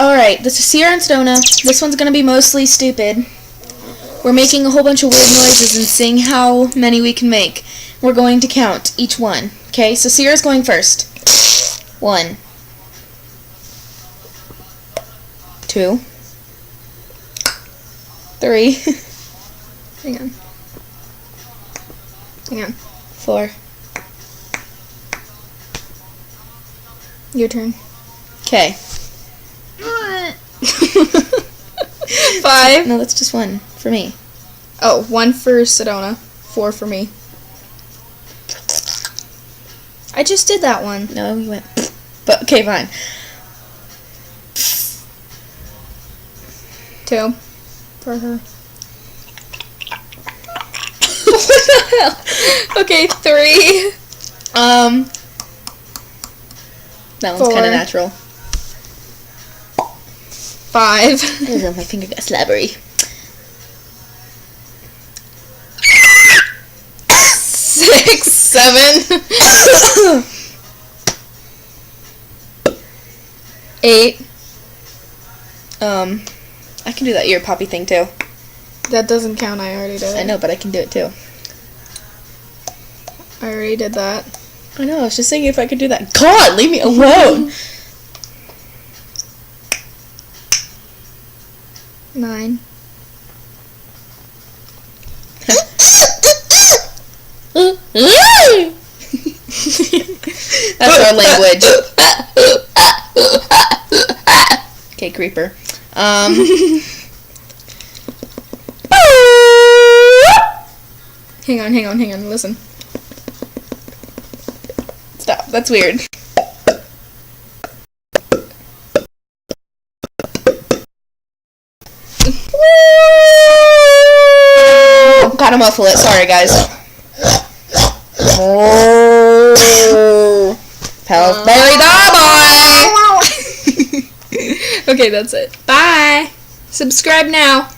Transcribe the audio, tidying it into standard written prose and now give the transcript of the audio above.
Alright, this is Sierra and Sedona. This one's gonna be mostly stupid. We're making a whole bunch of weird noises and seeing how many we can make. We're going to count each one. Okay, so Sierra's going first. 1, 2, 3. Hang on. 4. Your turn. Okay. 5. No, that's just 1 for me. Oh, 1 for Sedona. 4 for me. I just did that one. No, you went. But okay, fine. 2 for her. What the hell? Okay, 3. That one's kind 4. of natural. 5. Oh, my finger got slabbery. 6, 7. 8. I can do that ear poppy thing too. That doesn't count. I already did it. I know, but I can do it too. I already did that. I know, I was just saying if I could do that. God, leave me alone! 9. That's our language. Okay, creeper. Hang on, listen. Stop, that's weird. Gotta muffle it, sorry guys. Oh, Pillsbury Doughboy! Okay, that's it. Bye! Subscribe now.